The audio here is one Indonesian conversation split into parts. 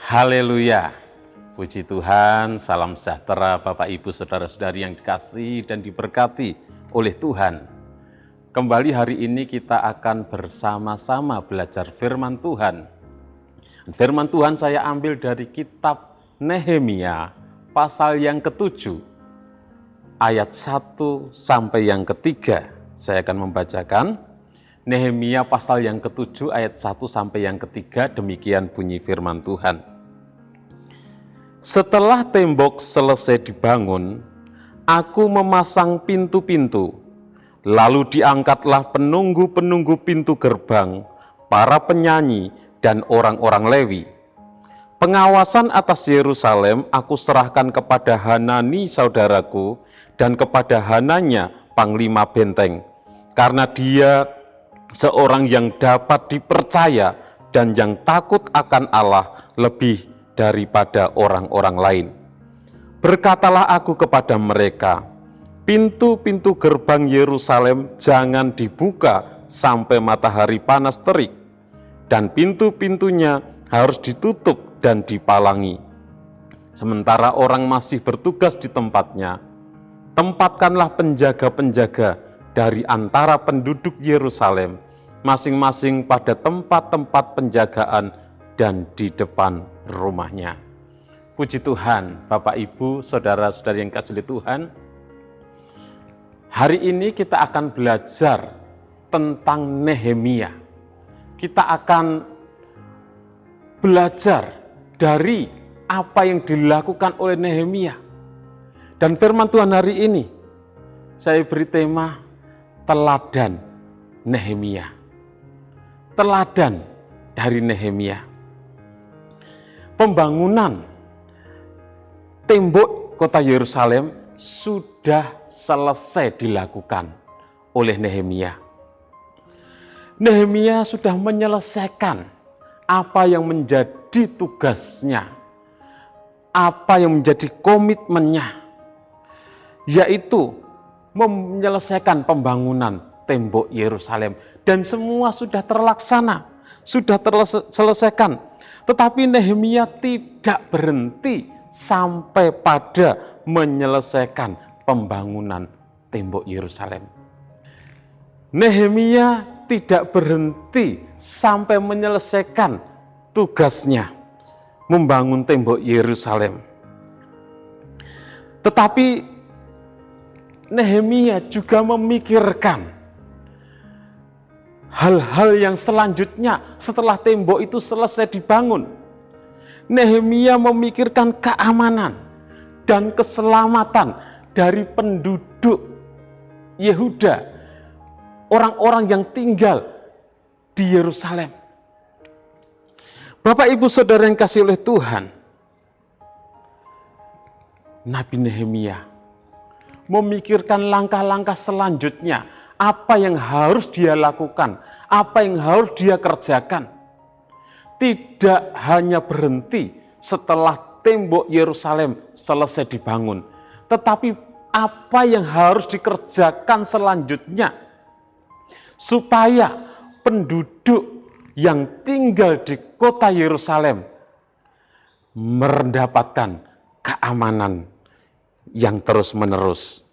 Haleluya, puji Tuhan, salam sejahtera Bapak Ibu Saudara-saudari yang dikasihi dan diberkati oleh Tuhan. Kembali hari ini kita akan bersama-sama belajar firman Tuhan. Firman Tuhan saya ambil dari kitab Nehemia pasal yang ke-7 ayat 1 sampai yang ke-3. Saya akan membacakan Nehemia pasal yang ke-7 ayat 1 sampai yang ke-3, demikian bunyi firman Tuhan. Setelah tembok selesai dibangun, aku memasang pintu-pintu, lalu diangkatlah penunggu-penunggu pintu gerbang, para penyanyi dan orang-orang Lewi. Pengawasan atas Yerusalem aku serahkan kepada Hanani saudaraku dan kepada Hananya panglima benteng, karena dia seorang yang dapat dipercaya dan yang takut akan Allah lebih daripada orang-orang lain. Berkatalah aku kepada mereka, pintu-pintu gerbang Yerusalem jangan dibuka sampai matahari panas terik, dan pintu-pintunya harus ditutup dan dipalangi. Sementara orang masih bertugas di tempatnya, tempatkanlah penjaga-penjaga dari antara penduduk Yerusalem, masing-masing pada tempat-tempat penjagaan dan di depan rumahnya. Puji Tuhan, Bapak Ibu, Saudara-saudari yang kasih Tuhan. Hari ini kita akan belajar tentang Nehemia. Kita akan belajar dari apa yang dilakukan oleh Nehemia. Dan firman Tuhan hari ini, saya beri tema teladan Nehemia. Teladan dari Nehemia. Pembangunan tembok kota Yerusalem sudah selesai dilakukan oleh Nehemia. Nehemia sudah menyelesaikan apa yang menjadi tugasnya, apa yang menjadi komitmennya, yaitu menyelesaikan pembangunan tembok Yerusalem. Dan semua sudah terlaksana, sudah terselesaikan. Tetapi Nehemia tidak berhenti sampai pada menyelesaikan pembangunan tembok Yerusalem. Nehemia tidak berhenti sampai menyelesaikan tugasnya membangun tembok Yerusalem. Tetapi Nehemia juga memikirkan hal-hal yang selanjutnya setelah tembok itu selesai dibangun. Nehemia memikirkan keamanan dan keselamatan dari penduduk Yehuda, orang-orang yang tinggal di Yerusalem. Bapak Ibu Saudara yang kasih oleh Tuhan, Nabi Nehemia memikirkan langkah-langkah selanjutnya, apa yang harus dia lakukan, apa yang harus dia kerjakan. Tidak hanya berhenti setelah tembok Yerusalem selesai dibangun, tetapi apa yang harus dikerjakan selanjutnya supaya penduduk yang tinggal di kota Yerusalem mendapatkan keamanan yang terus-menerus.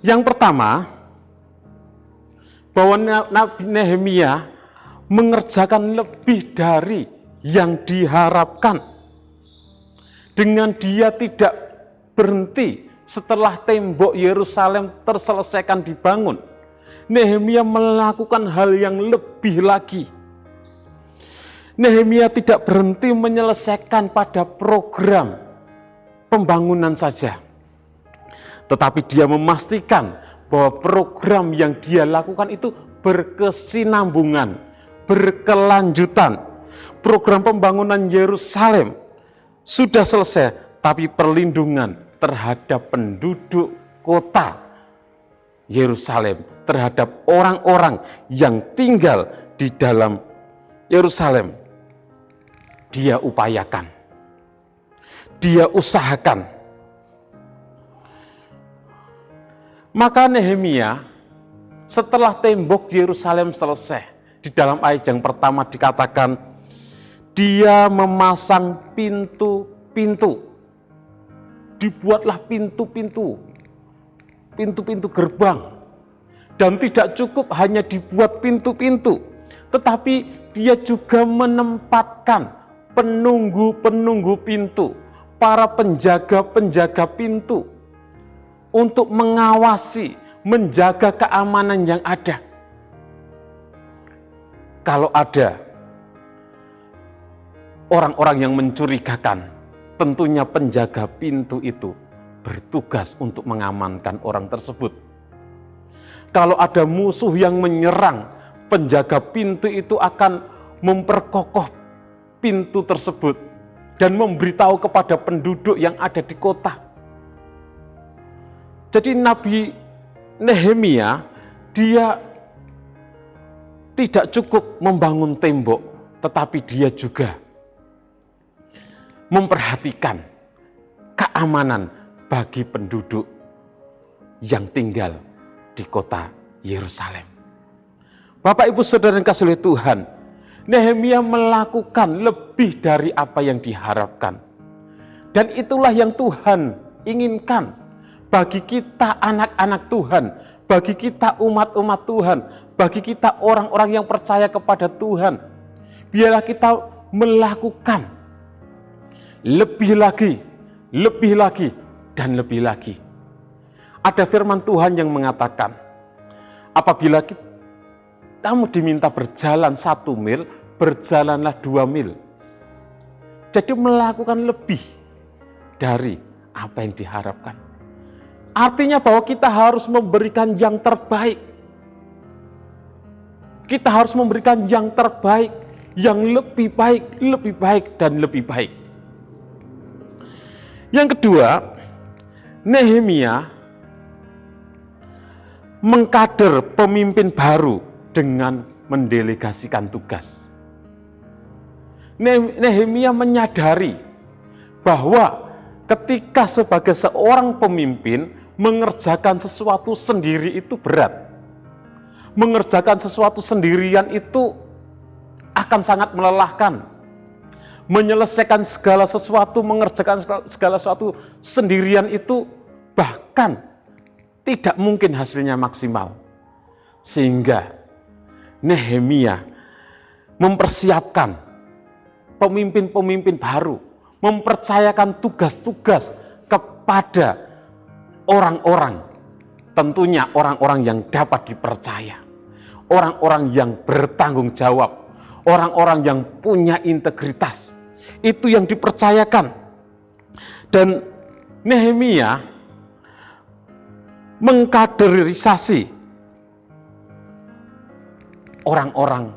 Yang pertama, bahwa Nabi Nehemia mengerjakan lebih dari yang diharapkan. Dengan dia tidak berhenti setelah tembok Yerusalem terselesaikan dibangun. Nehemia melakukan hal yang lebih lagi. Nehemia tidak berhenti menyelesaikan pada program pembangunan saja, tetapi dia memastikan bahwa program yang dia lakukan itu berkesinambungan, berkelanjutan. Program pembangunan Yerusalem sudah selesai, tapi perlindungan terhadap penduduk kota Yerusalem, terhadap orang-orang yang tinggal di dalam Yerusalem, dia upayakan, dia usahakan. Maka Nehemia setelah tembok Yerusalem selesai, di dalam ayat yang pertama dikatakan, dia memasang pintu-pintu. Dibuatlah pintu-pintu gerbang. Dan tidak cukup hanya dibuat pintu-pintu, tetapi dia juga menempatkan penunggu-penunggu pintu, para penjaga-penjaga pintu, untuk mengawasi, menjaga keamanan yang ada. Kalau ada orang-orang yang mencurigakan, tentunya penjaga pintu itu bertugas untuk mengamankan orang tersebut. Kalau ada musuh yang menyerang, penjaga pintu itu akan memperkokoh pintu tersebut dan memberitahu kepada penduduk yang ada di kota. Jadi Nabi Nehemia, dia tidak cukup membangun tembok, tetapi dia juga memperhatikan keamanan bagi penduduk yang tinggal di kota Yerusalem. Bapak Ibu Saudara yang kasih oleh Tuhan, Nehemia melakukan lebih dari apa yang diharapkan. Dan itulah yang Tuhan inginkan bagi kita anak-anak Tuhan, bagi kita umat-umat Tuhan, bagi kita orang-orang yang percaya kepada Tuhan. Biarlah kita melakukan lebih lagi, dan lebih lagi. Ada firman Tuhan yang mengatakan, apabila kamu diminta berjalan 1 mil, berjalanlah 2 mil. Jadi melakukan lebih dari apa yang diharapkan. Artinya bahwa kita harus memberikan yang terbaik. Kita harus memberikan yang terbaik, yang lebih baik, dan lebih baik. Yang kedua, Nehemia mengkader pemimpin baru dengan mendelegasikan tugas. Nehemia menyadari bahwa ketika sebagai seorang pemimpin mengerjakan sesuatu sendiri itu berat. Mengerjakan sesuatu sendirian itu akan sangat melelahkan. Menyelesaikan segala sesuatu, mengerjakan segala sesuatu sendirian itu bahkan tidak mungkin hasilnya maksimal. Sehingga Nehemia mempersiapkan pemimpin-pemimpin baru, mempercayakan tugas-tugas kepada orang-orang, tentunya orang-orang yang dapat dipercaya, orang-orang yang bertanggung jawab, orang-orang yang punya integritas. Itu yang dipercayakan. Dan Nehemia mengkaderisasi orang-orang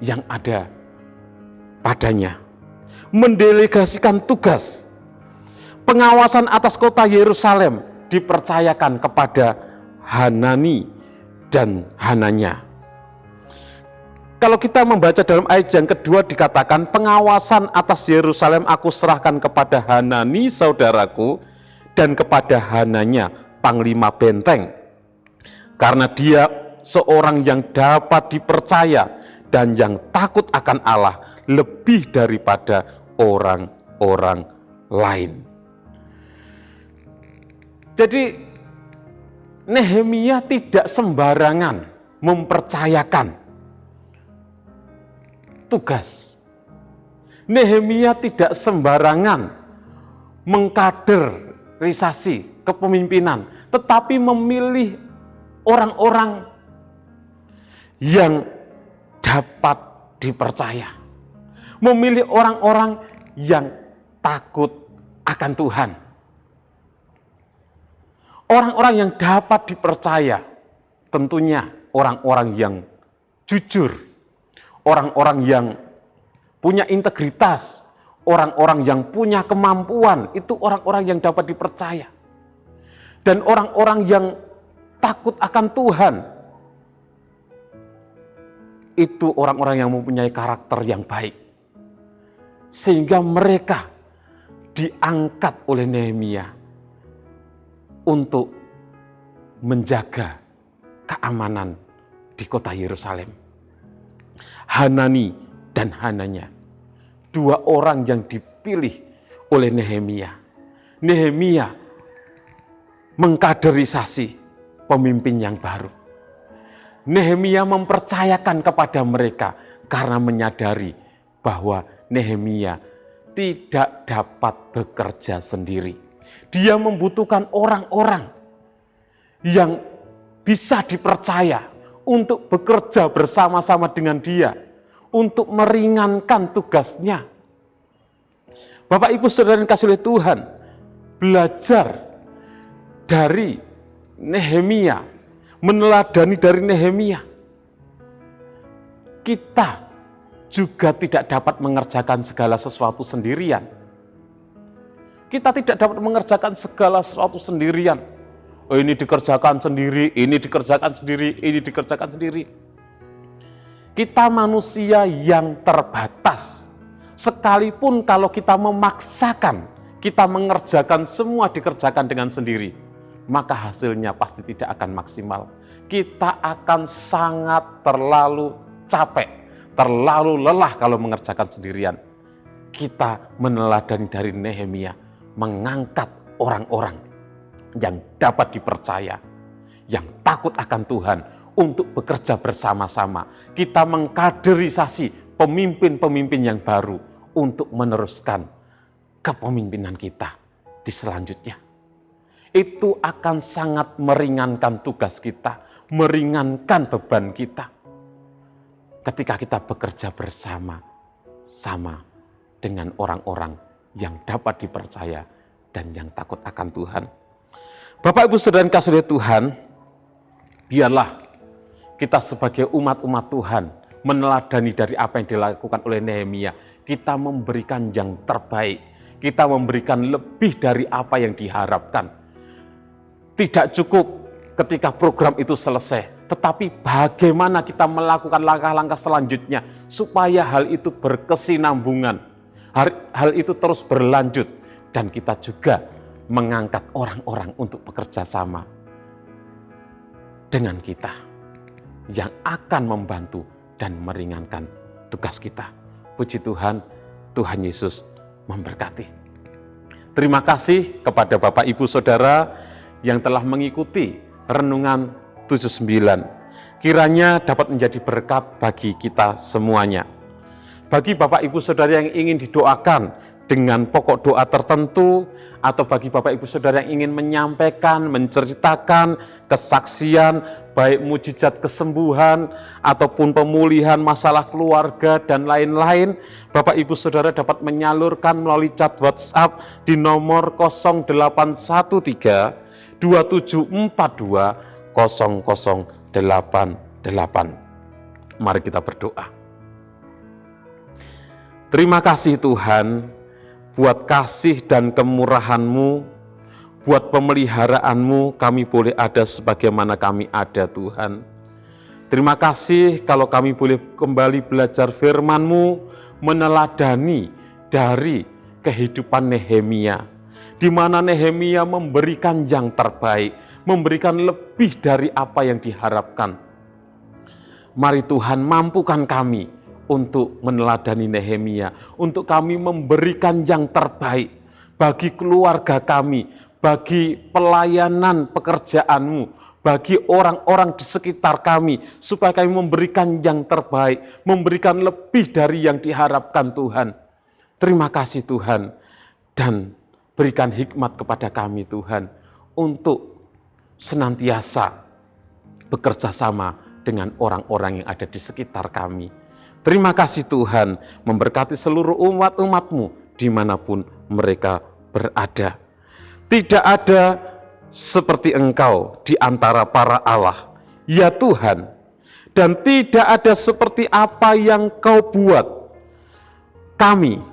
yang ada padanya, mendelegasikan tugas. Pengawasan atas kota Yerusalem dipercayakan kepada Hanani dan Hananya. Kalau kita membaca dalam ayat yang kedua dikatakan, pengawasan atas Yerusalem aku serahkan kepada Hanani saudaraku dan kepada Hananya panglima benteng, karena dia seorang yang dapat dipercaya dan yang takut akan Allah lebih daripada orang-orang lain. Jadi Nehemia tidak sembarangan mempercayakan tugas. Nehemia tidak sembarangan mengkaderisasi kepemimpinan, tetapi memilih orang-orang yang dapat dipercaya. Memilih orang-orang yang takut akan Tuhan. Orang-orang yang dapat dipercaya, tentunya orang-orang yang jujur, orang-orang yang punya integritas, orang-orang yang punya kemampuan, itu orang-orang yang dapat dipercaya. Dan orang-orang yang takut akan Tuhan, itu orang-orang yang mempunyai karakter yang baik. Sehingga mereka diangkat oleh Nehemia untuk menjaga keamanan di kota Yerusalem. Hanani dan Hananya. dua orang yang dipilih oleh Nehemia. Nehemia mengkaderisasi pemimpin yang baru. Nehemia mempercayakan kepada mereka karena menyadari bahwa Nehemia tidak dapat bekerja sendiri. Dia membutuhkan orang-orang yang bisa dipercaya untuk bekerja bersama-sama dengan dia, untuk meringankan tugasnya. Bapak, Ibu, Saudara yang dikasihi oleh Tuhan, belajar dari Nehemia, meneladani dari Nehemia. Kita juga tidak dapat mengerjakan segala sesuatu sendirian. Kita tidak dapat mengerjakan segala sesuatu sendirian. Oh, ini dikerjakan sendiri, ini dikerjakan sendiri, ini dikerjakan sendiri. Kita manusia yang terbatas. Sekalipun kalau kita memaksakan, kita mengerjakan semua dikerjakan dengan sendiri, maka hasilnya pasti tidak akan maksimal. Kita akan sangat terlalu capek, terlalu lelah kalau mengerjakan sendirian. Kita meneladani dari Nehemia, mengangkat orang-orang yang dapat dipercaya, yang takut akan Tuhan untuk bekerja bersama-sama. Kita mengkaderisasi pemimpin-pemimpin yang baru untuk meneruskan kepemimpinan kita di selanjutnya. Itu akan sangat meringankan tugas kita, meringankan beban kita. Ketika kita bekerja bersama-sama dengan orang-orang yang dapat dipercaya dan yang takut akan Tuhan. Bapak, Ibu, Saudara yang dikasihi oleh Tuhan, biarlah kita sebagai umat-umat Tuhan meneladani dari apa yang dilakukan oleh Nehemia. Kita memberikan yang terbaik, kita memberikan lebih dari apa yang diharapkan. Tidak cukup ketika program itu selesai, tetapi bagaimana kita melakukan langkah-langkah selanjutnya supaya hal itu berkesinambungan, hal itu terus berlanjut, dan kita juga mengangkat orang-orang untuk bekerja sama dengan kita yang akan membantu dan meringankan tugas kita. Puji Tuhan, Tuhan Yesus memberkati. Terima kasih kepada Bapak, Ibu, Saudara yang telah mengikuti Renungan 79. Kiranya dapat menjadi berkat bagi kita semuanya. Bagi Bapak, Ibu, Saudara yang ingin didoakan dengan pokok doa tertentu, atau bagi Bapak, Ibu, Saudara yang ingin menyampaikan, menceritakan kesaksian, baik mujizat kesembuhan, ataupun pemulihan masalah keluarga, dan lain-lain, Bapak, Ibu, Saudara dapat menyalurkan melalui chat WhatsApp di nomor 0813 2742 0088. Mari kita berdoa. Terima kasih Tuhan, buat kasih dan kemurahan-Mu, buat pemeliharaanmu kami boleh ada sebagaimana kami ada Tuhan. Terima kasih kalau kami boleh kembali belajar firman-Mu, meneladani dari kehidupan Nehemia, di mana Nehemia memberikan yang terbaik, memberikan lebih dari apa yang diharapkan. Mari Tuhan, mampukan kami untuk meneladani Nehemia, untuk kami memberikan yang terbaik bagi keluarga kami, bagi pelayanan pekerjaan-Mu, bagi orang-orang di sekitar kami, supaya kami memberikan yang terbaik, memberikan lebih dari yang diharapkan Tuhan. Terima kasih Tuhan, dan berikan hikmat kepada kami Tuhan, untuk senantiasa bekerja sama dengan orang-orang yang ada di sekitar kami. Terima kasih Tuhan, memberkati seluruh umat-umat-Mu dimanapun mereka berada. Tidak ada seperti Engkau di antara para Allah, ya Tuhan, dan tidak ada seperti apa yang Kau buat. Kami,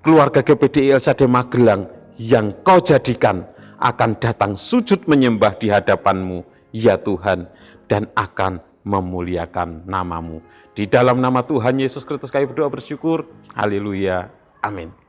keluarga GPDI LCD Magelang, yang Kau jadikan akan datang sujud menyembah di hadapan-Mu, ya Tuhan, dan akan memuliakan nama-Mu. Di dalam nama Tuhan Yesus Kristus kami berdoa bersyukur. Haleluya. Amin.